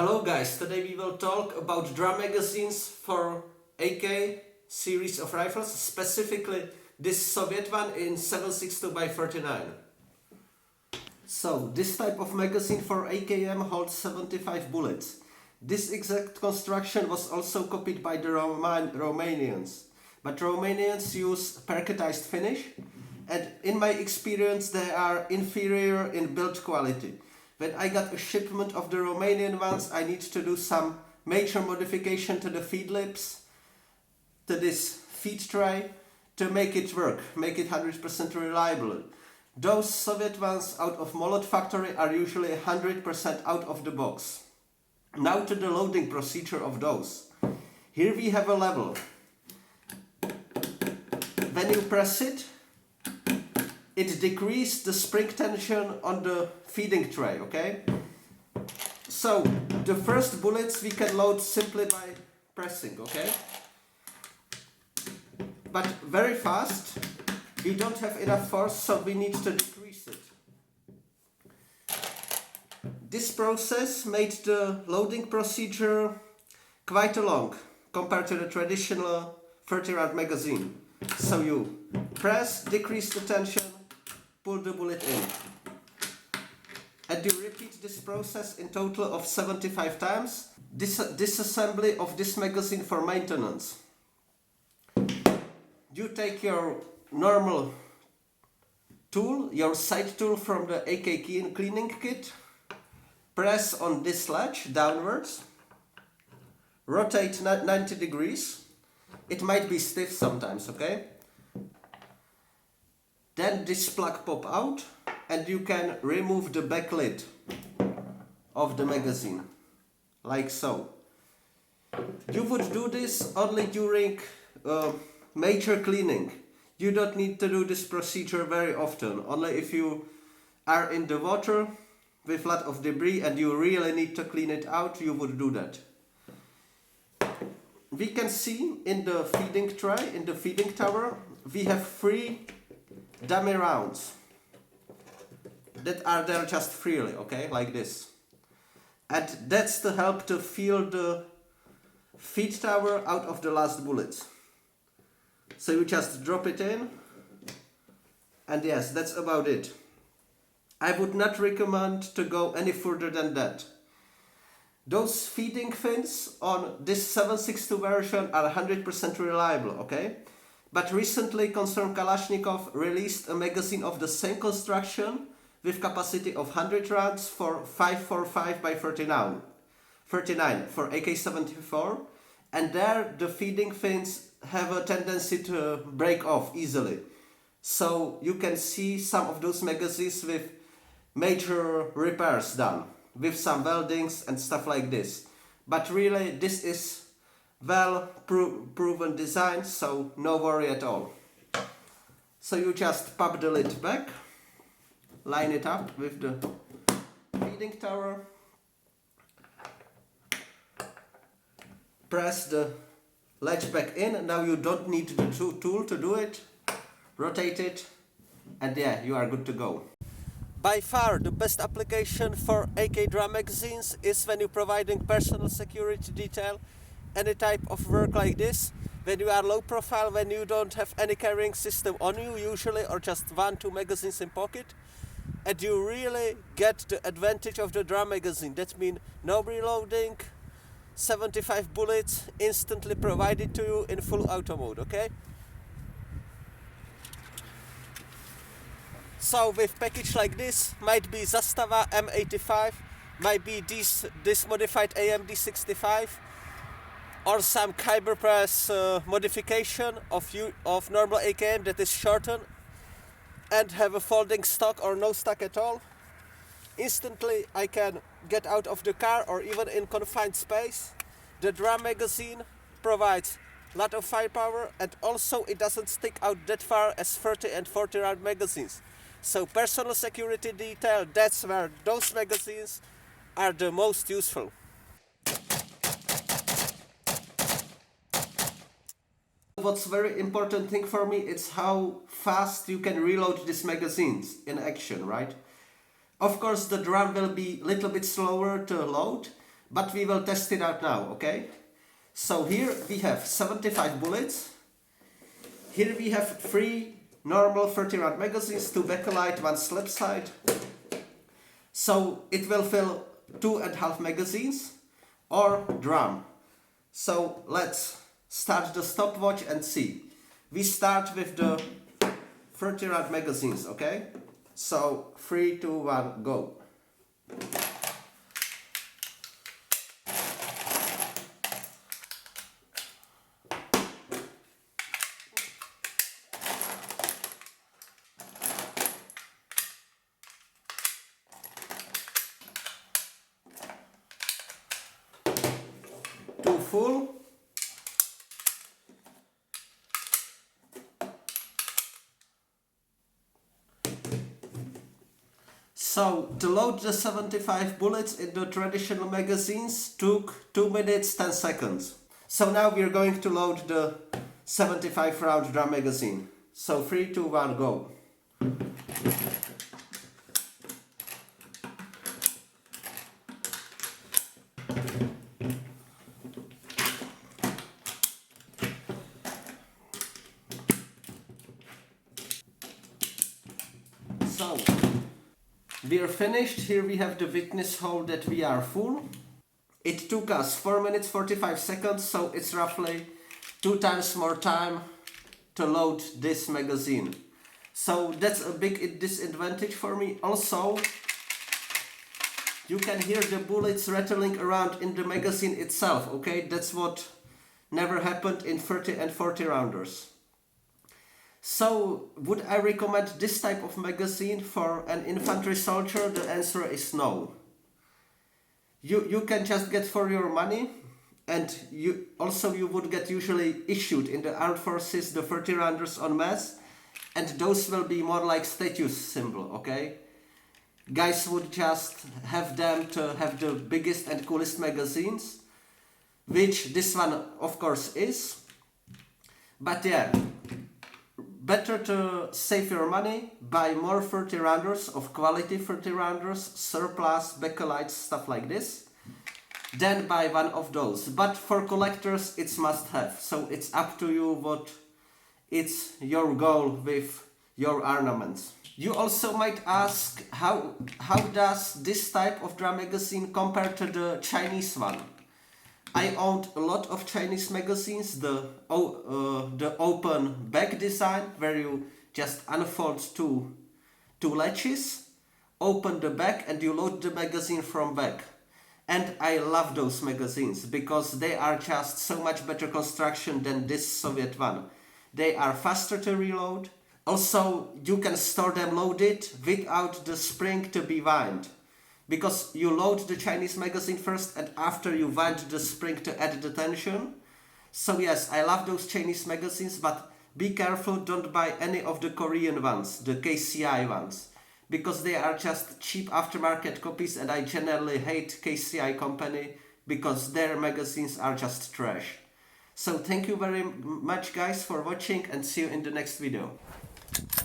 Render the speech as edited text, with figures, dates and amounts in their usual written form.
Hello guys, today we will talk about drum magazines for AK series of rifles, specifically this Soviet one in 7.62x39. So this type of magazine for AKM holds 75 bullets. This exact construction was also copied by the Romanians, but Romanians use parquetized finish, and in my experience they are inferior in build quality. When I got a shipment of the Romanian ones, I need to do some major modification to the feed lips, to this feed tray, to make it work, make it 100% reliable. Those Soviet ones out of Molot factory are usually 100% out of the box. Now to the loading procedure of those. Here we have a level. When you press it, it decreases the spring tension on the feeding tray, okay? So, the first bullets we can load simply by pressing, okay? But very fast, we don't have enough force, so we need to decrease it. This process made the loading procedure quite long compared to the traditional 30-round magazine. So you press, decrease the tension, pull the bullet in. And you repeat this process in total of 75 times. Disassembly of this magazine for maintenance. You take your normal tool, your side tool from the AK cleaning kit, press on this latch downwards, rotate 90 degrees. It might be stiff sometimes, okay? Then this plug pop out and you can remove the back lid of the magazine, like so. You would do this only during major cleaning. You don't need to do this procedure very often, only if you are in the water with a lot of debris and you really need to clean it out, you would do that. We can see in the feeding tray, in the feeding tower, we have 3 dummy rounds that are there just freely, okay, like this. And that's to help to fill the feed tower out of the last bullets. So you just drop it in, and yes, that's about it. I would not recommend to go any further than that. Those feeding fins on this 7.62 version are 100% reliable, okay? But recently concern Kalashnikov released a magazine of the same construction with capacity of 100 rounds for 5.45x39 for AK-74, and there the feeding fins have a tendency to break off easily. So you can see some of those magazines with major repairs done, with some weldings and stuff like this. But really this is well proven design, so no worry at all. So you just pop the lid back, line it up with the feeding tower, press the latch back in, and now you don't need the tool to do it, rotate it, and yeah, you are good to go. By far the best application for AK drum magazines is when you're providing personal security detail, any type of work like this, when you are low profile, when you don't have any carrying system on you usually, or just 1-2 magazines in pocket, and you really get the advantage of the drum magazine. That means no reloading, 75 bullets instantly provided to you in full auto mode, okay? So with package like this, might be Zastava M85, might be this modified AMD 65, or some Kyber press modification of normal AKM that is shortened and have a folding stock or no stock at all. Instantly I can get out of the car or even in confined space. The drum magazine provides a lot of firepower, and also it doesn't stick out that far as 30 and 40 round magazines. So personal security detail, that's where those magazines are the most useful. What's very important thing for me is how fast you can reload these magazines in action, right? Of course the drum will be a little bit slower to load, but we will test it out now, okay? So here we have 75 bullets. Here we have 3 normal 30 round magazines, 2 bakelite, 1 slip side. So it will fill 2.5 magazines or drum. So let's start the stopwatch and see. We start with the 30 round magazines, okay? So 3, 2, 1, go. Two full. So to load the 75 bullets in the traditional magazines took 2 minutes 10 seconds. So now we are going to load the 75 round drum magazine. So 3, 2, 1, go. So we are finished. Here we have the witness hole that we are full. It took us 4 minutes 45 seconds, so it's roughly 2 times more time to load this magazine. So that's a big disadvantage for me. Also, you can hear the bullets rattling around in the magazine itself, okay? That's what never happened in 30 and 40 rounders. So, would I recommend this type of magazine for an infantry soldier? The answer is no. You can just get for your money, and you would get usually issued in the armed forces the 30 rounders en masse, and those will be more like status symbol, okay? Guys would just have them to have the biggest and coolest magazines, which this one of course is. But yeah, better to save your money, buy more 30 rounders of quality 30 rounders, surplus, backlights, stuff like this, than buy one of those. But for collectors it's must have, so it's up to you what it's your goal with your ornaments. You also might ask how does this type of drum magazine compare to the Chinese one? I owned a lot of Chinese magazines, the open back design, where you just unfold two latches, open the back and you load the magazine from back. And I love those magazines because they are just so much better construction than this Soviet one. They are faster to reload. Also, you can store them loaded without the spring to be wound. Because you load the Chinese magazine first and after you wind the spring to add the tension. So yes, I love those Chinese magazines, but be careful, don't buy any of the Korean ones, the KCI ones. Because they are just cheap aftermarket copies and I generally hate KCI company because their magazines are just trash. So thank you very much guys for watching and see you in the next video.